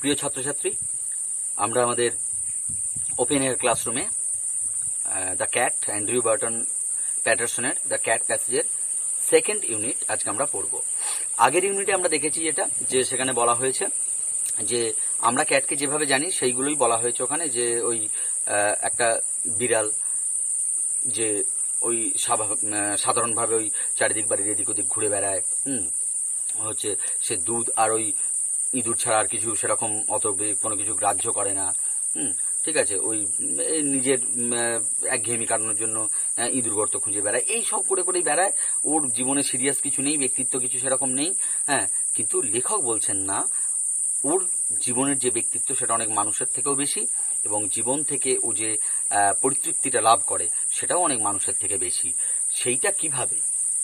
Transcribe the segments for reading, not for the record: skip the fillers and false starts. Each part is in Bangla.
প্রিয় ছাত্রছাত্রী, আমরা আমাদের ওপেন এয়ার ক্লাসরুমে দ্য ক্যাট অ্যান্ড্রিউ বার্টন প্যাটারসনের দ্য ক্যাট প্যাসেজের সেকেন্ড ইউনিট আজকে আমরা পড়ব। আগের ইউনিটে আমরা দেখেছি যে সেখানে বলা হয়েছে যে আমরা ক্যাটকে যেভাবে জানি সেইগুলোই বলা হয়েছে ওখানে, যে ওই একটা বিড়াল যে ওই সাধারণভাবে ওই চারিদিক বাড়ির এদিক ওদিক ঘুরে বেড়ায়, হচ্ছে সে দুধ আর ওই ইঁদুর ছাড়া আর কিছু সেরকম অত কোনো কিছু গ্রাহ্য করে না। ঠিক আছে, ওই নিজের একঘেয়েমি কাটানোর জন্য ইঁদুর গর্ত খুঁজে বেড়ায়, এই সব করে করেই বেড়ায়। ওর জীবনে সিরিয়াস কিছু নেই, ব্যক্তিত্ব কিছু সেরকম নেই। কিন্তু লেখক বলছেন না, ওর জীবনের যে ব্যক্তিত্ব সেটা অনেক মানুষের থেকেও বেশি, এবং জীবন থেকে ও যে পরিতৃপ্তিটা লাভ করে সেটাও অনেক মানুষের থেকে বেশি। সেইটা কিভাবে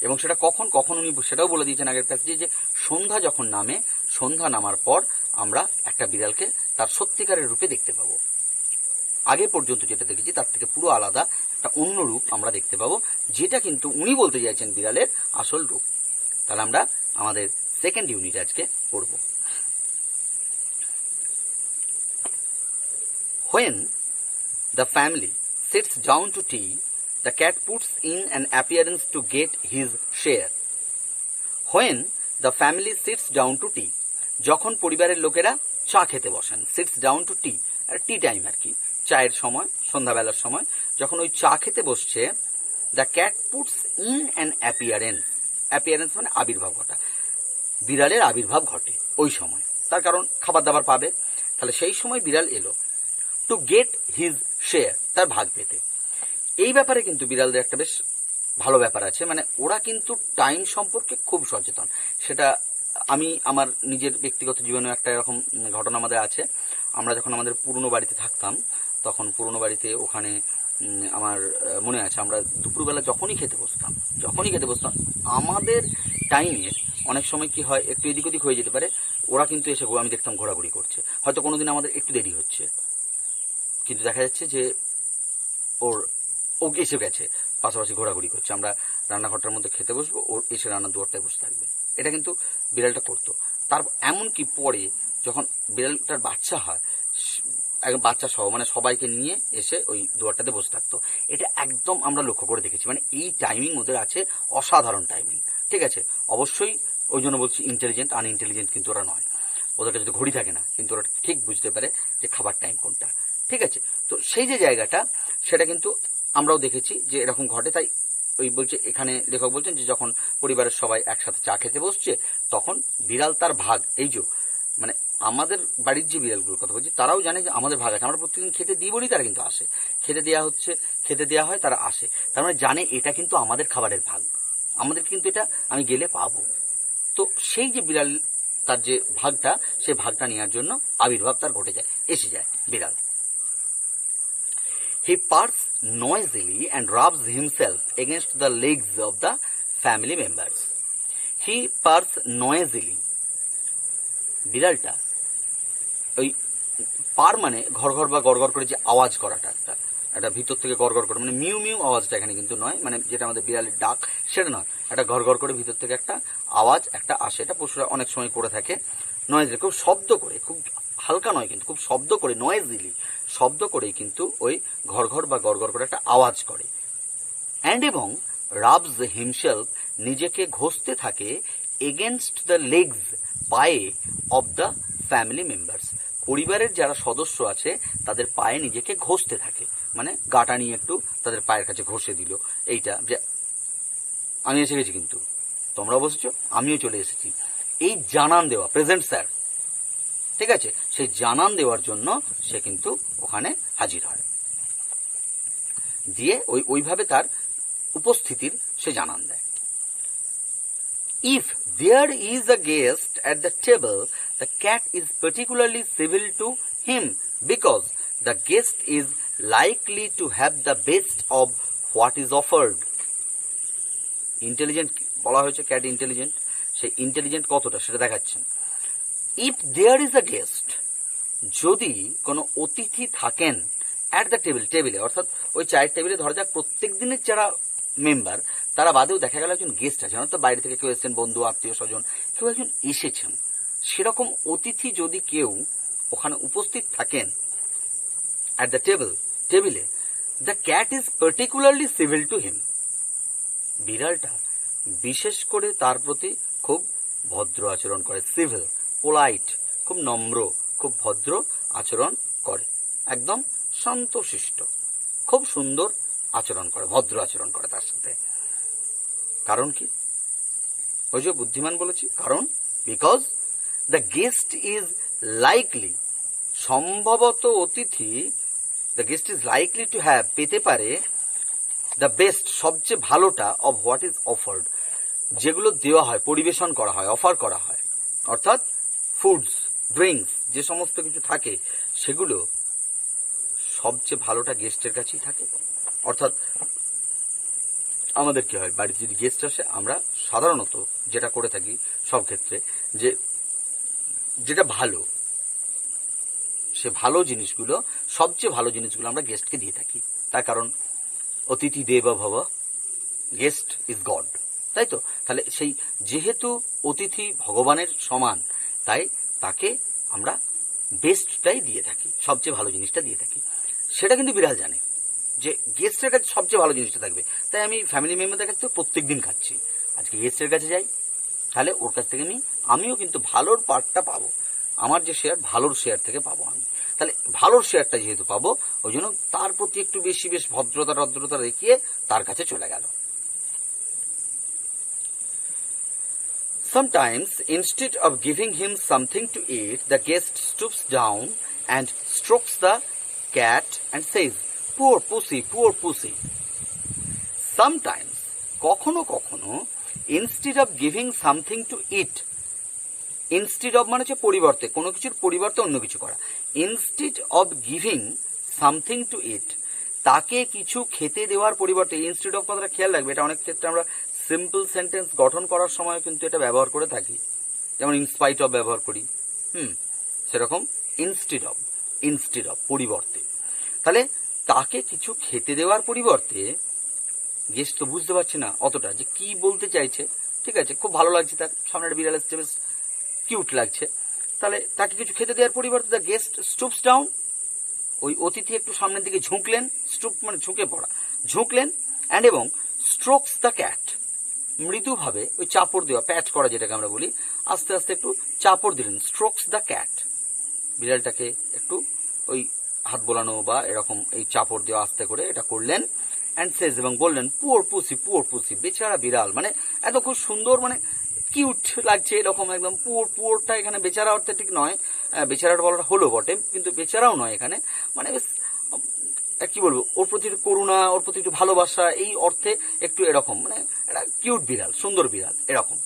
এবং সেটা কখন কখন উনি সেটাও বলে দিয়েছেন আগের প্যাসেজে, যে সন্ধ্যা যখন নামে, সন্ধ্যা নামার পর আমরা একটা বিড়ালকে তার সত্যিকারের রূপে দেখতে পাবো। আগে পর্যন্ত যেটা দেখেছি তার থেকে পুরো আলাদা একটা অন্য রূপ আমরা দেখতে পাবো, যেটা কিন্তু উনি বলতে চাইছেন বিড়ালের আসল রূপ। তাহলে আমরা আমাদের সেকেন্ড ইউনিট আজকে পড়ব। When the family sits down to tea, the cat puts in an appearance to get his share. When the family sits down to tea, যখন পরিবারের লোকেরা চা খেতে বসেন, sits down to tea, আর টি টাইম আর কি, চায়ের সময়, সন্ধ্যাবেলার সময় যখন ওই চা খেতে বসছে, the cat puts in an appearance, appearance মানে আবির্ভাব ঘটা, বিড়ালের আবির্ভাব ঘটে ওই সময়, তার কারণ খাবার দাবার পাবে। তাহলে সেই সময় বিড়াল এলো টু গেট হিজ শেয়ার, তার ভাগ পেতে। এই ব্যাপারে কিন্তু বিড়ালদের একটা বেশ ভালো ব্যাপার আছে, মানে ওরা কিন্তু টাইম সম্পর্কে খুব সচেতন। সেটা আমি আমার নিজের ব্যক্তিগত জীবনে একটা এরকম ঘটনা আমাদের আছে। আমরা যখন আমাদের পুরনো বাড়িতে থাকতাম, তখন পুরনো বাড়িতে ওখানে আমার মনে আছে, আমরা দুপুরবেলা যখনই খেতে বসতাম আমাদের টাইমের অনেক সময় কি হয়, একটু এদিক ওদিক হয়ে যেতে পারে, ওরা কিন্তু এসে আমি দেখতাম ঘোরাঘুরি করছে। হয়তো কোনোদিন আমাদের একটু দেরি হচ্ছে, কিন্তু দেখা যাচ্ছে যে ও এসে গেছে, পাশাপাশি ঘোরাঘুরি করছে। আমরা রান্নাঘরটার মধ্যে খেতে বসবো, ওর এসে রান্নার দুয়ারটায় বসে থাকবে। এটা কিন্তু বিড়ালটা করতো। তার এমনকি পরে যখন বিড়ালটার বাচ্চা হয়, বাচ্চা সহ মানে সবাইকে নিয়ে এসে ওই দুয়ারটাতে বসে থাকতো। এটা একদম আমরা লক্ষ্য করে দেখেছি, মানে এই টাইমিং ওদের আছে, অসাধারণ টাইমিং। ঠিক আছে, অবশ্যই ওই জন্য বলছি ইন্টেলিজেন্ট, আনইন্টেলিজেন্ট কিন্তু ওরা নয়। ওদের কাছে তো ঘড়ি থাকে না, কিন্তু ওরা ঠিক বুঝতে পারে যে খাবার টাইম কোনটা। ঠিক আছে, তো সেই যে জায়গাটা, সেটা কিন্তু আমরাও দেখেছি যে এরকম ঘটে। তাই ওই বলছে, এখানে লেখক বলছেন যে যখন পরিবারের সবাই একসাথে চা খেতে বসছে, তখন বিড়াল তার ভাগ, এই যে মানে আমাদের বাড়ির যে বিড়ালগুলোর কথা বলছি, তারাও জানে যে আমাদের ভাগ আছে, আমরা প্রত্যেকদিন খেতে দিই বলি তারা কিন্তু আসে, খেতে দেওয়া হয় তারা আসে। তার মানে জানে এটা কিন্তু আমাদের খাবারের ভাগ, আমাদের কিন্তু এটা আমি গেলে পাবো। তো সেই যে বিড়াল তার যে ভাগটা, সেই ভাগটা নেওয়ার জন্য আবির্ভাব তার ঘটে যায়, এসে যায় বিড়াল। He purrs noisily and rubs himself against the legs of the family members. He purrs noisily. বিড়ালটা ওই পার মানে ঘর ঘর বা গড়গড় করে যে আওয়াজ করাটা, একটা ভিতর থেকে গড়গড় করে, মানে মিউ মিউ আওয়াজটা এখানে কিন্তু নয়, মানে যেটা আমাদের বিড়ালের ডাক সেটা নয়, একটা ঘর করে ভিতর থেকে একটা আওয়াজ একটা আসে। এটা পশুরা অনেক সময় করে থাকে, নয়েজলি, খুব শব্দ করে, খুব হালকা নয় কিন্তু খুব শব্দ করে, নয়েজিলি শব্দ করেই কিন্তু ওই ঘর বা গড়গড় করে একটা আওয়াজ করে। অ্যান্ড এবং রাবস হিমসেলফ, নিজেকে ঘষতে থাকে, এগেনস্ট দ্য লেগস, পায়ে, অব দ্য ফ্যামিলি মেম্বার্স, পরিবারের যারা সদস্য আছে তাদের পায়ে নিজেকে ঘষতে থাকে, মানে গাটা নিয়ে একটু তাদের পায়ের কাছে ঘষে দিল। এইটা যে আমি এসে গেছি, কিন্তু তোমরা বসেছো, আমিও চলে এসেছি, এই জানান দেওয়া, প্রেজেন্ট স্যার। ঠিক আছে, সেই জানান দেওয়ার জন্য সে কিন্তু ওখানে হাজির হয়, দিয়ে ওইভাবে তার উপস্থিতির সে জানান দেয়। If there is a guest at the table, the cat is particularly civil to him because the guest is likely to have the best of what is offered. Intelligent বলা হয়েছে, ক্যাট ইন্টেলিজেন্ট, সেই ইন্টেলিজেন্ট কতটা সেটা দেখাচ্ছেন। If there is a guest, যদি কোনো অতিথি থাকেন, অ্যাট দ্য টেবিলে, অর্থাৎ ওই চায়ের টেবিলে, ধরা যাক প্রত্যেক দিনের যারা মেম্বার তারা বাদেও দেখা গেল একজন গেস্ট আছেন, অর্থাৎ বাইরে থেকে কেউ এসেছেন, বন্ধু আত্মীয় স্বজন কেউ একজন এসেছেন, সেরকম অতিথি যদি কেউ ওখানে উপস্থিত থাকেন at the টেবিলে, the cat is particularly civil to him. বিড়ালটা বিশেষ করে তার প্রতি খুব ভদ্র আচরণ করে, সিভিল, পোলাইট, খুব নম্র, খুব ভদ্র আচরণ করে, একদম শান্তশিষ্ট, খুব সুন্দর আচরণ করে, ভদ্র আচরণ করে তার সাথে। কারণ কি? ওই যে বুদ্ধিমান বলেছি, কারণ because the guest is likely, সম্ভবত অতিথি, the guest is likely to have, পেতে পারে, দ্য বেস্ট, সবচেয়ে ভালোটা, অফ হোয়াট ইজ অফার্ড, যেগুলো দেওয়া হয়, পরিবেশন করা হয়, অফার করা হয়, অর্থাৎ ফুডস, ড্রিঙ্কস, যে সমস্ত কিছু থাকে সেগুলো সবচেয়ে ভালোটা গেস্টের কাছেই থাকে। অর্থাৎ আমাদের কি হয়, বাড়িতে যদি গেস্ট আসে, আমরা সাধারণত যেটা করে থাকি সব ক্ষেত্রে, যে যেটা ভালো, সে ভালো জিনিসগুলো, সবচেয়ে ভালো জিনিসগুলো আমরা গেস্টকে দিয়ে থাকি। তার কারণ অতিথি দেব ভব, গেস্ট ইজ গড, তাই তো? তাহলে সেই যেহেতু অতিথি ভগবানের সমান, তাই তাকে আমরা বেস্টটাই দিয়ে থাকি, সবচেয়ে ভালো জিনিসটা দিয়ে থাকি। সেটা কিন্তু বিড়াল জানে যে গেস্টের কাছে সবচেয়ে ভালো জিনিসটা থাকবে। তাই আমি ফ্যামিলি মেম্বারদের কাছে তো প্রত্যেক দিন খাচ্ছি, আজকে গেস্টের কাছে যাই, তাহলে ওর কাছ থেকে আমিও কিন্তু ভালোর পার্টটা পাবো, আমার যে শেয়ার, ভালোর শেয়ার থেকে পাবো আমি। তাহলে ভালোর শেয়ারটা যেহেতু পাবো, ওই জন্য তার প্রতি একটু বেশি বেশ ভদ্রতা দেখিয়ে তার কাছে চলে গেল। Sometimes, instead of giving him something to eat, the guest stoops down and strokes the cat and says, "Poor pussy, poor pussy." Sometimes, কখনো কখনো, instead of giving something to eat, instead of মানে হচ্ছে পরিবর্তে, কোনো কিছুর পরিবর্তে অন্য কিছু করা, instead of giving something to eat, তাকে কিছু খেতে দেওয়ার পরিবর্তে, instead of কথাটা খেয়াল রাখবে, এটা অনেক ক্ষেত্রে আমরা সিম্পল সেন্টেন্স গঠন করার সময় কিন্তু এটা ব্যবহার করে থাকি, যেমন ইনস্পাইট অফ ব্যবহার করি, সেরকম ইনস্টিড অফ পরিবর্তে। তাহলে তাকে কিছু খেতে দেওয়ার পরিবর্তে, গেস্ট তো বুঝতে পারছে না অতটা যে কি বলতে চাইছে, ঠিক আছে, খুব ভালো লাগছে তার, সামনের বিড়াল এসছে, বেশ কিউট লাগছে, তাহলে তাকে কিছু খেতে দেওয়ার পরিবর্তে দ্য গেস্ট স্টুপস ডাউন, ওই অতিথি একটু সামনের দিকে ঝুঁকলেন, স্টুপ মানে ঝুঁকে পড়া, ঝুঁকলেন, অ্যান্ড এবং স্ট্রোকস দ্য ক্যাট, মৃদুভাবে ওই চাপড় দেওয়া, প্যাচ করা যেটাকে আমরা বলি, আস্তে আস্তে একটু চাপড় দিলেন, স্ট্রোকস দ্য ক্যাট, বিড়ালটাকে একটু ওই হাত বোলানো বা এরকম এই চাপড় দেওয়া আস্তে করে এটা করলেন, অ্যান্ড সেজ, এবং বললেন, পুওর পুসি, বেচারা বিড়াল, মানে এত খুব সুন্দর, মানে কিউট লাগছে এরকম একদম। পুওরটা এখানে বেচারা অর্থে ঠিক নয়, বেচারাটা বলাটা হলো বটে, কিন্তু বেচারাও নয় এখানে, মানে বেশ কি বলবো, ওর প্রতি করুণা, ওর প্রতি একটু ভালোবাসা, এই অর্থে একটু এরকম, মানে একটা কিউট বিড়াল, সুন্দর বিড়াল এরকম।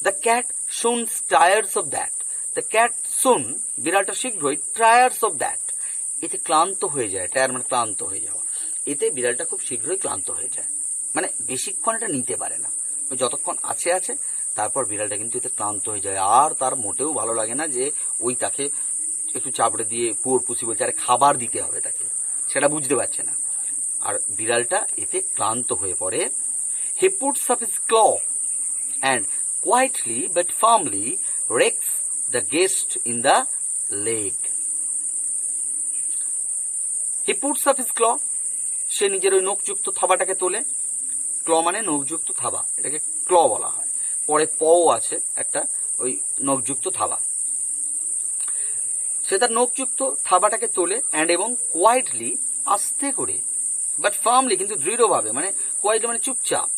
The cat soon tires of that, the cat soon, বিড়ালটা শীঘ্রই, টায়ার্স অফ দ্যাট, এতে ক্লান্ত হয়ে যায়, টায়ার মানে ক্লান্ত হয়ে যাওয়া, এতে বিড়ালটা খুব শীঘ্রই ক্লান্ত হয়ে যায়, মানে বেশিক্ষণ এটা নিতে পারে না, যতক্ষণ আছে, তারপর বিড়ালটা কিন্তু এতে ক্লান্ত হয়ে যায়, আর তার মোটেও ভালো লাগে না যে ওই তাকে একটু চাপড়ে দিয়ে পুওর পুসি বলছে, আরে খাবার দিতে হবে তাকে, সেটা বুঝতে পারছে না, আর বিড়ালটা এতে ক্লান্ত হয়ে পড়ে। He puts up his claw and quietly but firmly rakes the guest in the leg. He puts up his claw, সে নিজের ওই নখযুক্ত থাবাটাকে তোলে, ক্ল মানে নখযুক্ত থাবা, এটাকে ক্ল বলা হয়, পরে পও আছে একটা, ওই নখযুক্ত থাবা, সে তার নখযুক্ত থাবাটাকে তোলে, অ্যান্ড এবং কোয়াইটলি, আস্তে করে, বাট ফার্মলি, কিন্তু দৃঢ়ভাবে, মানে কোয়াইটলি মানে চুপচাপ,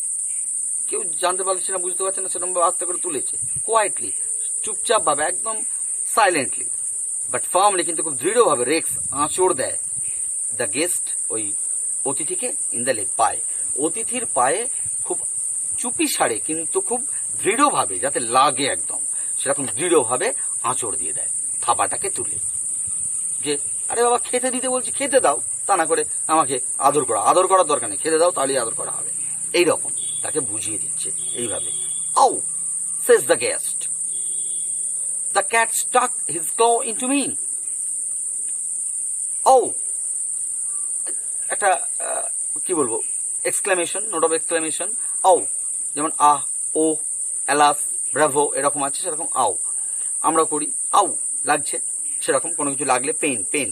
কেউ জানতে পারছে না, বুঝতে পারছে না, সেরকম আস্তে করে তুলেছে, কোয়াইটলি চুপচাপ ভাবে, একদম সাইলেন্টলি, বাট ফার্মলি কিন্তু খুব দৃঢ়ভাবে, রেক্স আঁচড় দেয়, দ্য গেস্ট ওই অতিথিকে, ইন দ্য লেগ পায়ে, অতিথির পায়ে খুব চুপি সারে কিন্তু খুব দৃঢ়ভাবে, যাতে লাগে একদম, সেরকম দৃঢ়ভাবে আঁচড় দিয়ে দেয় থাবাটাকে তুলে, যে আরে বাবা খেতে দিতে বলছি, খেতে দাও, তা না করে আমাকে আদর করার দরকার নেই, খেতে দাও তাহলেই আদর করা হবে, এইরকম তাকে বুঝিয়ে দিচ্ছে এইভাবে। Ow says the guest, the cat stuck his claw into me. ও একটা কি বলবো, এক্সক্লামেশন, নোট অফ এক্সক্লামেশন, আও, যেমন আহ, ও, এলাস, ব্রাভো এরকম আছে, সেরকম আও আমরা করি, আউ লাগছে, সেরকম কোনো কিছু লাগলে পেন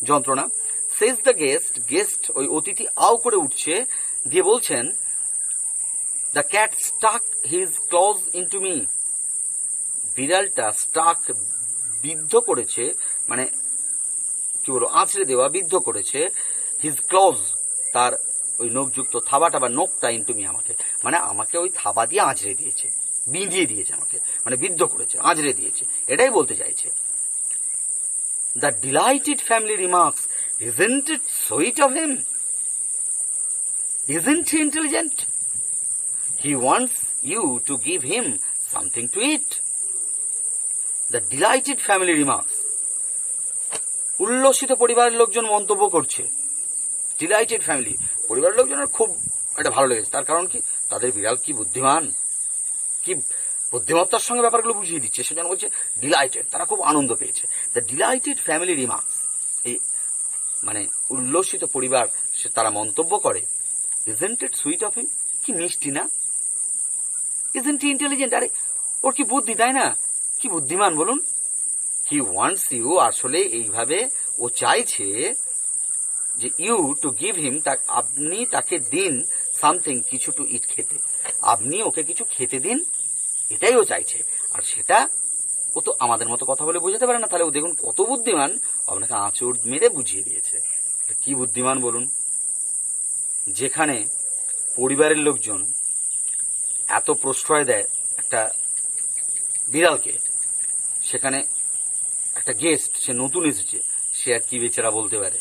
যন্ত্রণা। সেজ দ্য গেস্ট ওই অতিথি আও করে উঠছে, দিয়ে বলছেন the cat stuck his claws into me. বিড়ালটা স্টাক বিদ্ধ করেছে, মানে কি বলবো, আঁচড়ে দেওয়া, বিদ্ধ করেছে, হিজ ক্লজ তার ওই নখযুক্ত থাবাটা বা নখটা ইনটু মি আমাকে, মানে আমাকে ওই থাবা দিয়ে আঁচড়ে দিয়েছে, বিঁধিয়ে দিয়েছে আমাকে, মানে বিদ্ধ করেছে, আঁচড়ে দিয়েছে, এটাই বলতে চাইছে। The delighted family remarks, isn't it sweet of him, isn't he intelligent, he wants you to give him something to eat. The delighted family remarks, উল্লসিত পরিবারের লোকজন মন্তব্য করছে। ডিলাইটেড ফ্যামিলি, পরিবারের লোকজনের খুব এটা ভালো লেগেছে। তার কারণ কি, তাদের বিড়াল কি বুদ্ধিমান, কি বুদ্ধিমত্তার সঙ্গে ব্যাপারগুলো বুঝিয়ে দিচ্ছে, সেজন্য বলছে ডিলাইটেড, তারা খুব আনন্দ পেয়েছে। দ্য ডিলাইটেড ফ্যামিলি রিমার্কস, এই মানে উল্লসিত পরিবার সে তারা মন্তব্য করে, ইজন্ট ইট সুইট অফ হিম, কি মিষ্টি না, ইজন্ট হি ইন্টেলিজেন্ট, আরে ওর কি বুদ্ধি, তাই না, কি বুদ্ধিমান বলুন। হি ওয়ান্টস ইউ, আসলে এইভাবে ও চাইছে যে ইউ টু গিভ হিম, আপনি তাকে দিন, সামথিং কিছু টু ইট, খেতে, আপনি ওকে কিছু খেতে দিন, এটাই ও চাইছে। আর সেটা ও তো আমাদের মতো কথা বলে বোঝাতে পারে না, তাহলে ও দেখুন কত বুদ্ধিমান, আপনাকে আঁচড় মেরে বুঝিয়ে দিয়েছে। কি বুদ্ধিমান বলুন। যেখানে পরিবারের লোকজন এত প্রশ্রয় দেয় একটা বিড়ালকে, সেখানে একটা গেস্ট, সে নতুন এসেছে, সে আর কি বেচারা বলতে পারে।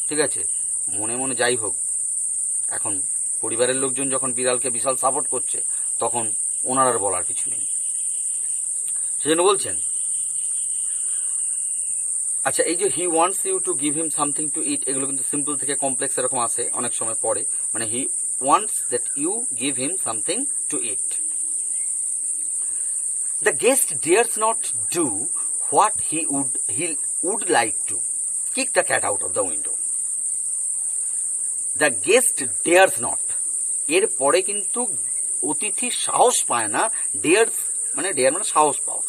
ঠিক আছে, মনে মনে যাই হোক, এখন পরিবারের লোকজন যখন বিড়ালকে বিশাল সাপোর্ট করছে, তখন ওনার আর বলার কিছু নেই, সেজন্য বলছেন। আচ্ছা, এই যে he wants you to give him something to eat, এগুলো কিন্তু সিম্পল থেকে কমপ্লেক্স এরকম আসে অনেক সময় পরে, মানে he wants that you give him something to eat. The guest dares not do what he would like to, kick the cat out of the window. The guest dares not, এর পরে কিন্তু অতিথি সাহস পায় না, ডেয়ার্স মানে ডেয়ার মানে সাহস পাও,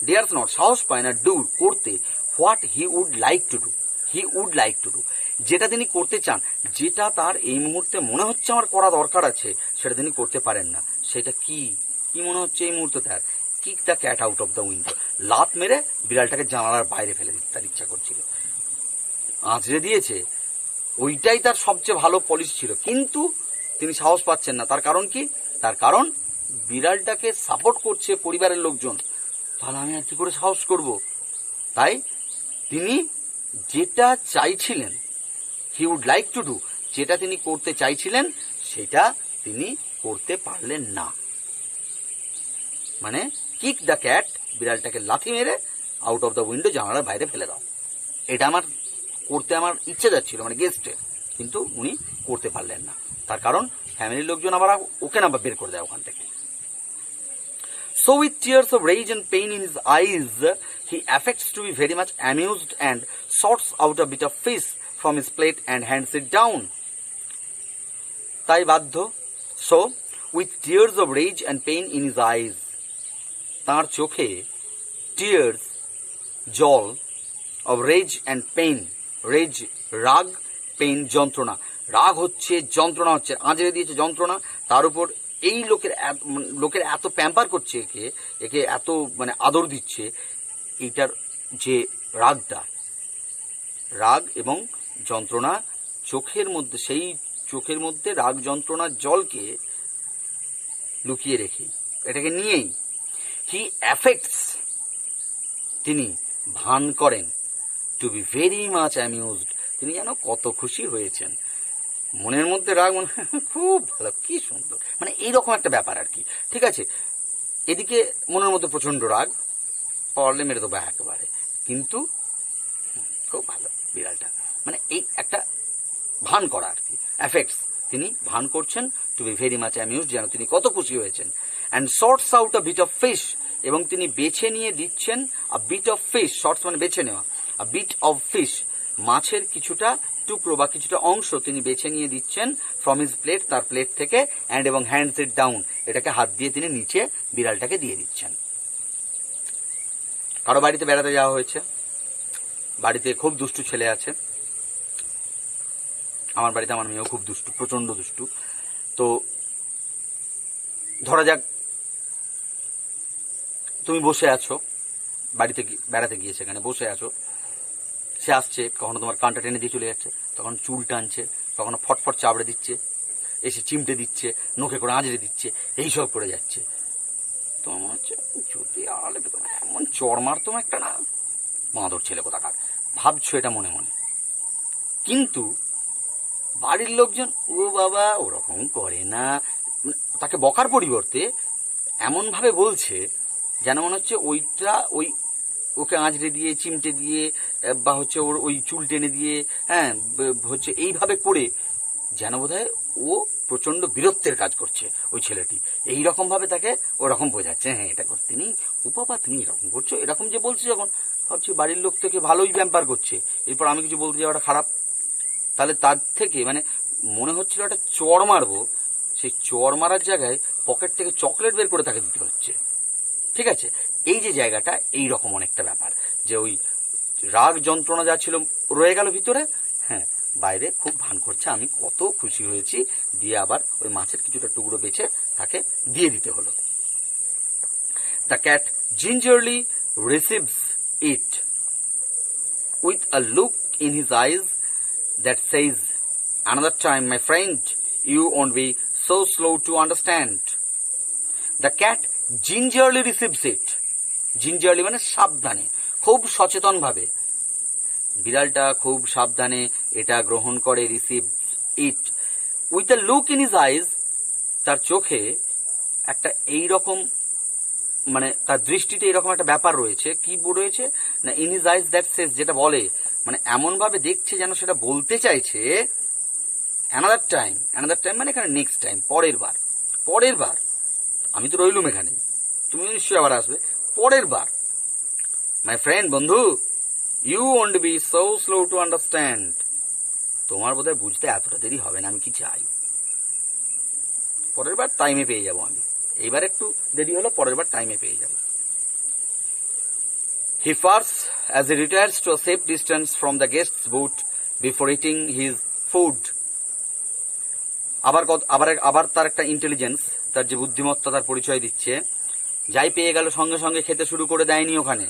ডেয়ার্স নট সাহস পায় না, ডু করতে, what he would like to do, he would like to do, যেটা তিনি করতে চান, যেটা তার এই মুহূর্তে মনে হচ্ছে আমার করা দরকার আছে, সেটা তিনি করতে পারেন না। সেটা কি কি মনে হচ্ছে এই মুহূর্তে তার? Kick the cat out of the window, লাত মেরে বিড়ালটাকে জানালার বাইরে ফেলে দিতে তার ইচ্ছা করছিল, আঁচড়ে দিয়েছে, ওইটাই তার সবচেয়ে ভালো পলিসি ছিল, কিন্তু তিনি সাহস পাচ্ছেন না। তার কারণ কি? তার কারণ বিড়ালটাকে সাপোর্ট করছে পরিবারের লোকজন, তাহলে আমি আর কি করে সাহস করব? তাই তিনি যেটা চাইছিলেন, he would like to do, যেটা তিনি করতে চাইছিলেন, সেটা তিনি করতে পারলেন না। মানে কিক দ্য ক্যাট, বিড়ালটাকে লাথি মেরে আউট অফ দ্য উইন্ডো, জানালার বাইরে ফেলে দাও। এটা আমার করতে আমার ইচ্ছে যাচ্ছিল, মানে গেস্টের, কিন্তু উনি করতে পারলেন না। তার কারণ ফ্যামিলির লোকজন আবার ওকে না বের করে দেয় ওখান থেকে। So with tears of rage and pain in his eyes, he affects to be very much amused and sorts out a bit of fish from his plate and hands it down. তাই বাধ্য, so with tears of rage and pain in his eyes, তার চোখে tears জল, of rage and pain, rage রাগ, pain যন্ত্রণা, রাগ হচ্ছে, যন্ত্রণা হচ্ছে, আঁচড়ে দিয়েছে যন্ত্রণা, তার উপর এই লোকের এত প্যাম্পার করছে, একে এত মানে আদর দিচ্ছে, এইটার যে রাগটা, রাগ এবং যন্ত্রণা চোখের মধ্যে, সেই চোখের মধ্যে রাগ যন্ত্রণার জলকে লুকিয়ে রেখে, এটাকে নিয়েই হি অ্যাফেক্টস, তিনি ভান করেন, to be very much amused, তিনি যেন কত খুশি হয়েছেন, মনের মধ্যে রাগ, মনে খুব ভালো, কি সুন্দর, মানে এইরকম একটা ব্যাপার আর কি। ঠিক আছে, এদিকে মনের মধ্যে প্রচন্ড রাগ, পারলে মেরে দেবো একেবারে, কিন্তু খুব ভালো বিড়ালটা, মানে এই একটা ভান করা আর কি, অ্যাফেক্টস, তিনি ভান করছেন, to be very much amused, যেন তিনি কত খুশি হয়েছেন। And sorts out a bit of fish, এবং তিনি বেছে নিয়ে দিচ্ছেন, a bit of fish, sorts মানে বেছে নেওয়া, আ বিট অফ ফিশ, মাছের কিছুটা টুকরো বা কিছুটা অংশ তিনি বেছে নিয়ে দিচ্ছেন, ফ্রম হিজ প্লেট, তার প্লেট থেকে, অ্যান্ড এবং হ্যান্ডস ইট ডাউন, এটাকে হাত দিয়ে তিনি নিচে বিড়ালটাকে দিয়ে দিচ্ছেন। কারো বাড়িতে বেড়াতে যাওয়া হয়েছে, বাড়িতে খুব দুষ্টু ছেলে আছে। আমার বাড়িতে আমার মেয়েও খুব দুষ্টু, প্রচণ্ড দুষ্টু। তো ধরা যাক তুমি বসে আছো, বাড়িতে বেড়াতে গিয়ে সেখানে বসে আছো, সে আসছে, কখনো তোমার কানটা টেনে দিয়ে চলে যাচ্ছে, তখন চুল টানছে, কখনো ফটফট চাবড়ে দিচ্ছে, এসে চিমটে দিচ্ছে, নোখে করে আঁচড়ে দিচ্ছে, এইসব করে যাচ্ছে। তোমার মনে হচ্ছে যদি আড়ালে তোমার এমন চড় মারতো একটা না, বাঁদর ছেলে কোথাকার, ভাবছো এটা মনে মনে। কিন্তু বাড়ির লোকজন ও বাবা ওরকম করে না, তাকে বকার পরিবর্তে এমনভাবে বলছে যেন মনে হচ্ছে ওইটা ওই ওকে আঁচড়ে দিয়ে চিমটে দিয়ে বা হচ্ছে ওর ওই চুল টেনে দিয়ে, হ্যাঁ হচ্ছে এইভাবে করে যেন বোধহয় ও প্রচণ্ড বীরত্বের কাজ করছে ওই ছেলেটি। এইরকমভাবে তাকে ওরকম বোঝাচ্ছে, হ্যাঁ এটা করতে নেই, ও বাবা তুমি এরকম করছো, এরকম যে বলছে যখন, ভাবছি বাড়ির লোক থেকে ভালোই ব্যাম্পার করছে, এরপর আমি কিছু বলতে যাওয়াটা খারাপ। তাহলে তার থেকে মানে মনে হচ্ছিল একটা চড় মারবো, সেই চড় মারার জায়গায় পকেট থেকে চকলেট বের করে তাকে দিতে হচ্ছে। ঠিক আছে, এই যে জায়গাটা এই রকম অনেকটা ব্যাপার, যে ওই রাগ যন্ত্রণা যা ছিল রয়ে গেল ভিতরে, হ্যাঁ বাইরে খুব ভান করছে আমি কত খুশি হয়েছি, দিয়ে আবার ওই মাছের কিছুটা টুকরো বেছে তাকে দিয়ে দিতে হলো। The cat gingerly receives it with a look in his eyes that says, another time, my friend, you won't be so slow to understand. The cat gingerly receives it. Gingerly মানে সাবধানে, খুব সচেতন ভাবে, বিড়ালটা খুব সাবধানে এটা গ্রহণ করে, receive it with a look in his eyes, তার চোখে একটা এই রকম মানে তার দৃষ্টিতে এরকম একটা ব্যাপার রয়েছে, কি রয়েছে না, ইন হিজ আইজ দ্যাট সেজ, যেটা বলে মানে এমন ভাবে দেখছে যেন সেটা বলতে চাইছে অ্যানাদার টাইম মানে এখানে নেক্সট টাইম, পরের বার আমি তো রইলুম এখানে, তুমি নিশ্চয়ই আবার আসবে, পরের বার মাই ফ্রেন্ড, বন্ধু, you won't be so slow to understand, তোমার বোধহয় বুঝতে এতটা দেরি হবে না, আমি কি চাই, পরের বার টাইমে পেয়ে যাবো আমি, এইবার একটু দেরি হলো, পরের বার টাইমে পেয়ে যাবো। He purrs as he retires to a safe distance from the guest's boot before eating his food. আবার তার একটা ইন্টেলিজেন্স, তার যে বুদ্ধিমত্তা তার পরিচয় দিচ্ছে, যাই পেয়ে গেল সঙ্গে সঙ্গে খেতে শুরু করে দেয়নি ওখানে।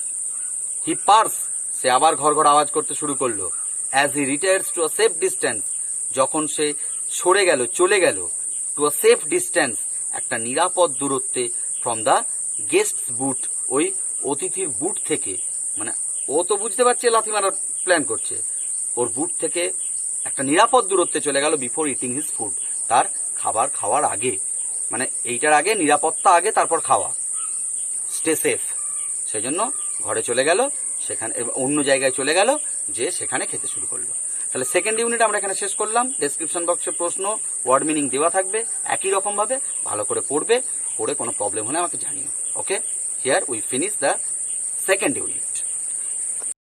হি পার্স, সে আবার ঘর ঘর আওয়াজ করতে শুরু করলো। As he রিটায়ার্স to a safe distance, যখন সে সরে গেল, চলে গেল, টু আ সেফ ডিস্টেন্স, একটা নিরাপদ দূরত্বে, ফ্রম দ্য গেস্টস বুট, ওই অতিথির বুট থেকে, মানে ও তো বুঝতে পারছে লাথি মারার প্ল্যান করছে, ওর বুট থেকে একটা নিরাপদ দূরত্বে চলে গেল, বিফোর ইটিং হিজ ফুড, তার খাবার খাওয়ার আগে, মানে এইটার আগে নিরাপত্তা আগে, তারপর খাওয়া, স্টে সেফ, সেই জন্য ঘরে চলে গেল, সেখানে অন্য জায়গায় চলে গেল, যে সেখানে খেতে শুরু করলো। তাহলে সেকেন্ড ইউনিট আমরা এখানে শেষ করলাম। ডেসক্রিপশন বক্সে প্রশ্ন, ওয়ার্ড মিনিং দেওয়া থাকবে একই রকম ভাবে, ভালো করে পড়বে, পড়ে কোনো প্রবলেম হলে আমাকে জানিও। Okay, here we finish the second unit.